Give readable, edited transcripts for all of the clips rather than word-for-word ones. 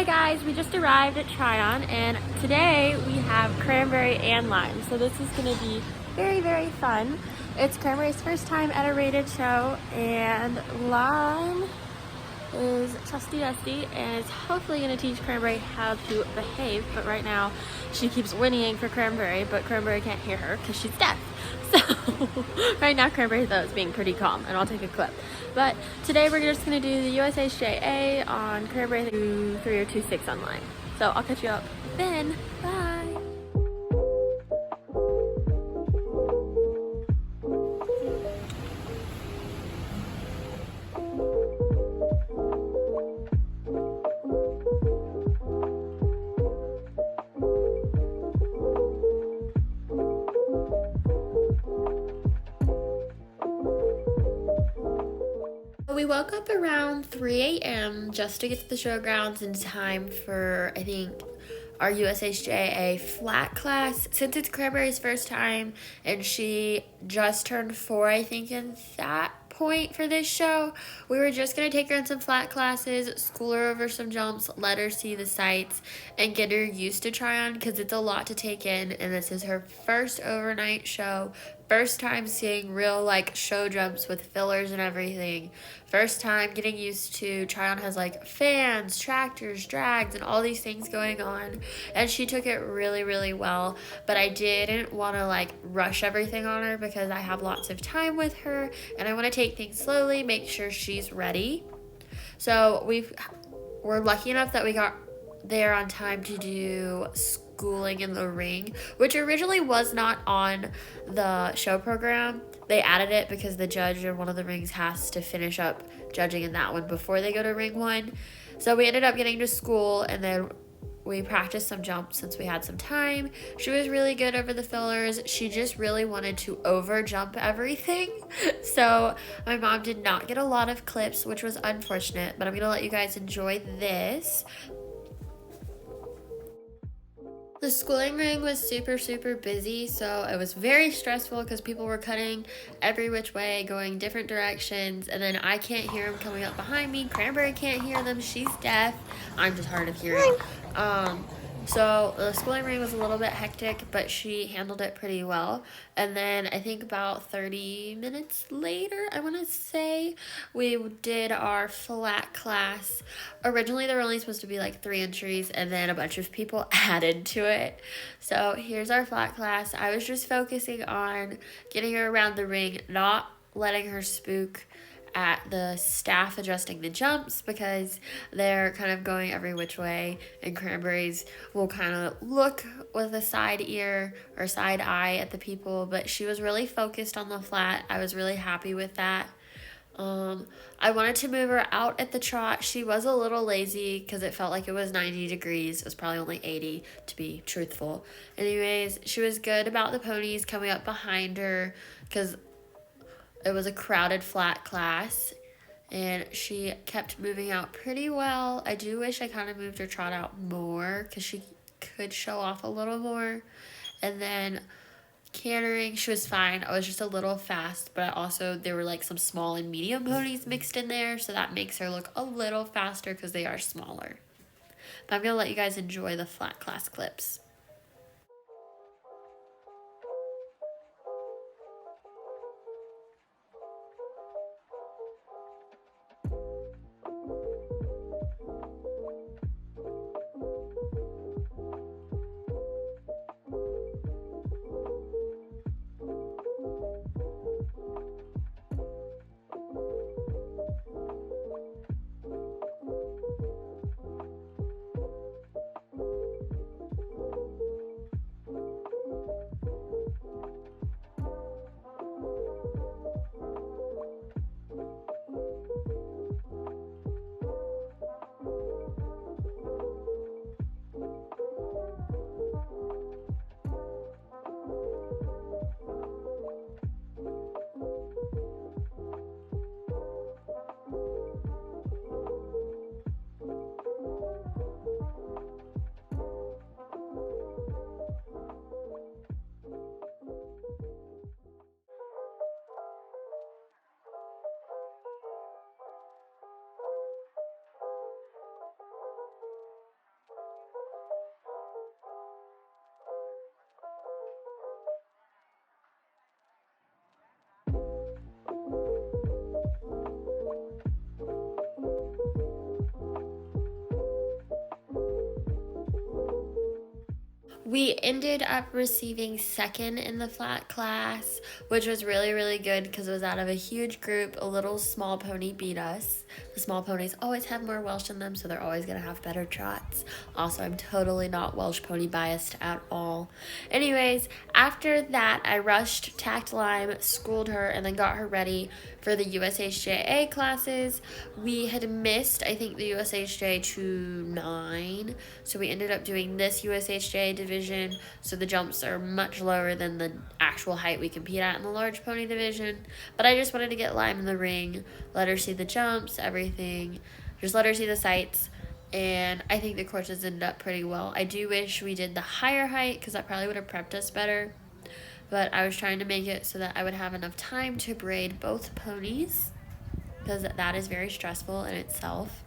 Hi guys, we just arrived at Tryon and today we have cranberry and lime. So this is going to be very fun. It's Cranberry's first time at a rated show and Lime is trusty dusty and is hopefully going to teach Cranberry how to behave. But right now she keeps whinnying for Cranberry, but Cranberry can't hear her because she's deaf. So right now Cranberry though is being pretty calm, and I'll take a clip. But today we're just going to do the USHJA on Cranberry 3 or 2.6 on Lime. So I'll catch you up then. Bye! We woke up around 3 a.m. just to get to the showgrounds in time for, I think, our USHJA flat class. Since it's Cranberry's first time and she just turned 4, I think, in that point for this show, we were just going to take her in some flat classes, school her over some jumps, let her see the sights, and get her used to tryon because it's a lot to take in, and this is her first overnight show. First time seeing real show jumps with fillers and everything. First time getting used to tryon has fans, tractors, drags, and all these things going on. And she took it really well. But I didn't want to rush everything on her because I have lots of time with her and I want to take things slowly, make sure she's ready. So we're lucky enough that we got there on time to do schooling in the ring, which originally was not on the show program. They added it because the judge in one of the rings has to finish up judging in that one before they go to ring 1. So we ended up getting to school and then we practiced some jumps since we had some time. She was really good over the fillers. She just really wanted to over jump everything. So my mom did not get a lot of clips, which was unfortunate, but I'm gonna let you guys enjoy this. The schooling ring was super busy, so it was very stressful because people were cutting every which way, going different directions, and then I can't hear them coming up behind me. Cranberry can't hear them. She's deaf. I'm just hard of hearing. So the schooling ring was a little bit hectic, but she handled it pretty well. And then I think about 30 minutes later, I want to say, we did our flat class. Originally, there were only supposed to be 3 entries, and then a bunch of people added to it. So here's our flat class. I was just focusing on getting her around the ring, not letting her spook at the staff adjusting the jumps because they're kind of going every which way, and Cranberries will kind of look with a side ear or side eye at the people, but she was really focused on the flat. I was really happy with that. I wanted to move her out at the trot. She was a little lazy because it felt like it was 90 degrees. It was probably only 80 to be truthful. Anyways, she was good about the ponies coming up behind her because it was a crowded flat class, and she kept moving out pretty well. I do wish I kind of moved her trot out more because she could show off a little more. And then cantering, she was fine. I was just a little fast, but there were some small and medium ponies mixed in there, so that makes her look a little faster because they are smaller. But I'm going to let you guys enjoy the flat class clips. We ended up receiving second in the flat class, which was really, really good because it was out of a huge group. A little small pony beat us. The small ponies always have more Welsh in them, so they're always going to have better trots. Also, I'm totally not Welsh pony biased at all. Anyways, after that, I rushed, tacked Lime, schooled her, and then got her ready for the USHJA classes. We had missed, I think, the USHJ to 9, so we ended up doing this USHJ division, so the jumps are much lower than the actual height we compete at in the large pony division. But I just wanted to get Lime in the ring, let her see the jumps, everything, just let her see the sights, and I think the courses ended up pretty well. I do wish we did the higher height because that probably would have prepped us better, but I was trying to make it so that I would have enough time to braid both ponies because that is very stressful in itself.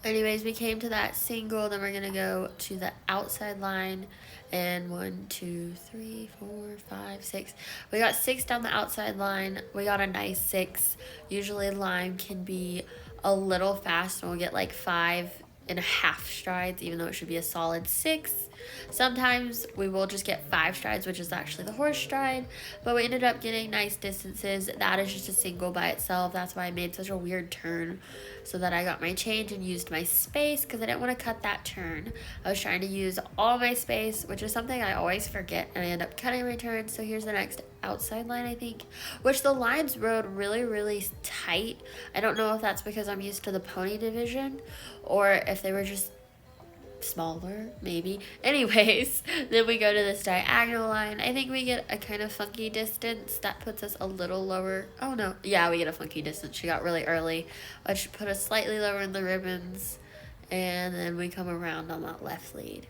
Anyways, we came to that single, then we're gonna go to the outside line, and 1, 2, 3, 4, 5, 6. We got 6 down the outside line. We got a nice 6. Usually Lime can be a little fast, and we'll get like 5.5 strides, even though it should be a solid 6. Sometimes we will just get 5 strides, which is actually the horse stride, but we ended up getting nice distances. That is just a single by itself. That's why I made such a weird turn, so that I got my change and used my space because I didn't want to cut that turn. I was trying to use all my space, which is something I always forget, and I end up cutting my turn. So here's the next outside line, I think, which the lines rode really, really tight. I don't know if that's because I'm used to the pony division or if they were just smaller, maybe. Anyways, then we go to this diagonal line. I think we get a kind of funky distance that puts us a little lower. Oh no, yeah, we get a funky distance. She got really early, which put us slightly lower in the ribbons, and then we come around on that left lead.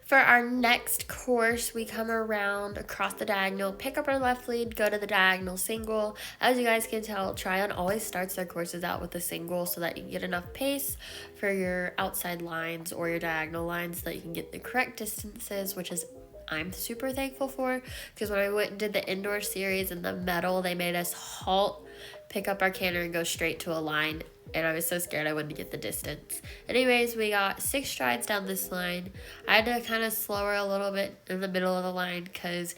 For our next course, we come around across the diagonal, pick up our left lead, go to the diagonal single. As you guys can tell, Tryon always starts their courses out with a single so that you can get enough pace for your outside lines or your diagonal lines so that you can get the correct distances, which is I'm super thankful for, because when I went and did the indoor series in the medal, they made us halt, pick up our canter, and go straight to a line, and I was so scared I wouldn't get the distance. Anyways, we got 6 strides down this line. I had to kind of slow her a little bit in the middle of the line because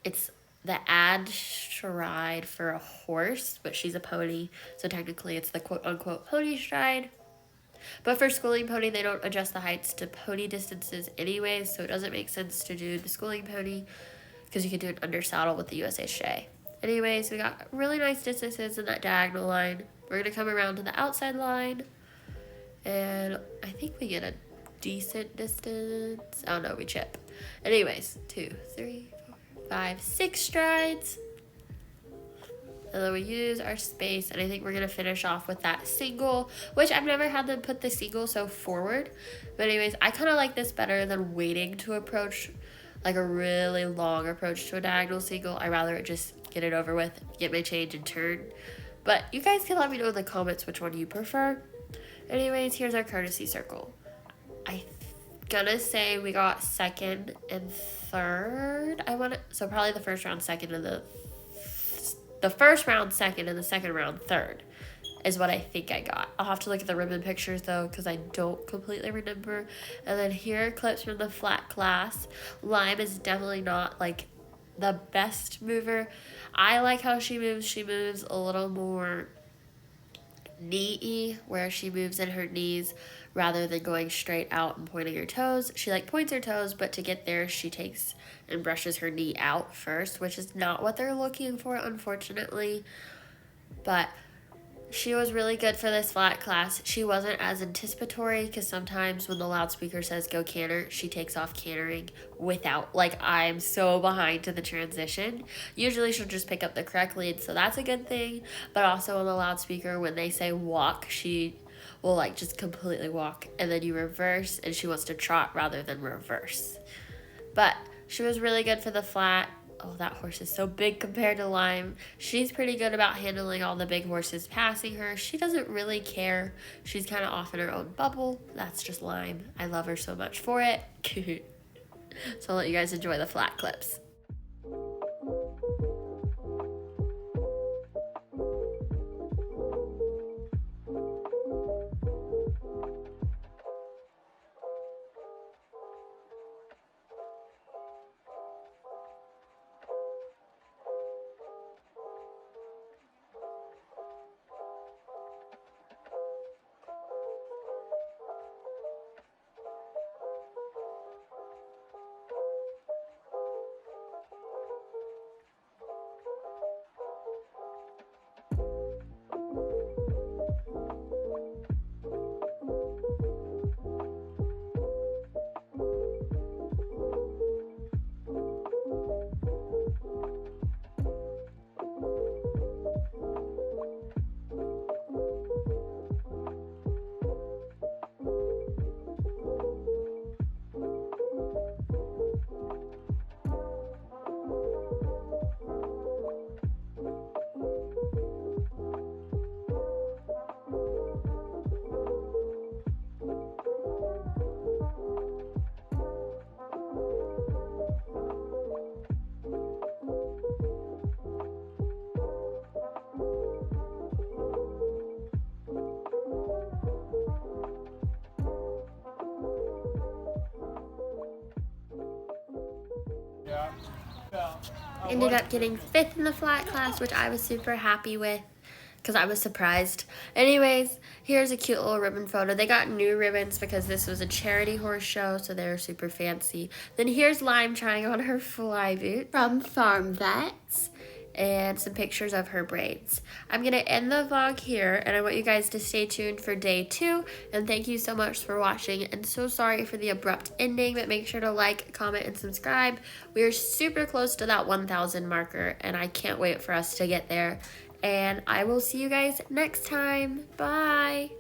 it's the ad stride for a horse, but she's a pony, so technically it's the quote-unquote pony stride. But for schooling pony, they don't adjust the heights to pony distances anyway, so it doesn't make sense to do the schooling pony because you can do an under saddle with the USHJ. Anyways, we got really nice distances in that diagonal line. We're going to come around to the outside line, and I think we get a decent distance. Oh no, we chip. Anyways, 2, 3, 4, 5, 6 strides. And then we use our space, and I think we're going to finish off with that single, which I've never had them put the single so forward. But anyways, I kind of like this better than waiting to approach, like a really long approach to a diagonal single. I rather just get it over with, get my change, and turn. But you guys can let me know in the comments which one you prefer. Anyways, here's our courtesy circle. I'm gonna say we got second and third. So probably the first round second and the first round second and the second round third is what I think I got. I'll have to look at the ribbon pictures though because I don't completely remember. And then here are clips from the flat class. Lime is definitely not like the best mover. I like how she moves. She moves a little more knee-y, where she moves in her knees rather than going straight out and pointing her toes. She like points her toes, but to get there she takes and brushes her knee out first, which is not what they're looking for, unfortunately. But She was really good for this flat class. She wasn't as anticipatory because sometimes when the loudspeaker says go canter, she takes off cantering without, like, I'm so behind to the transition. Usually she'll just pick up the correct lead, so that's a good thing. But also on the loudspeaker, when they say walk, she will like just completely walk, and then you reverse, and she wants to trot rather than reverse. But she was really good for the flat. Oh, that horse is so big compared to Lime. She's pretty good about handling all the big horses passing her. She doesn't really care. She's kind of off in her own bubble. That's just Lime. I love her so much for it. So I'll let you guys enjoy the flat clips. Ended up getting 5th in the flat class, which I was super happy with because I was surprised. Anyways, here's a cute little ribbon photo. They got new ribbons because this was a charity horse show, so they're super fancy. Then here's Lime trying on her fly boot from Farm Vets, and some pictures of her braids. I'm gonna end the vlog here, and I want you guys to stay tuned for day 2, and thank you so much for watching, and so sorry for the abrupt ending, but make sure to like, comment, and subscribe. We are super close to that 1,000 marker, and I can't wait for us to get there, and I will see you guys next time. Bye!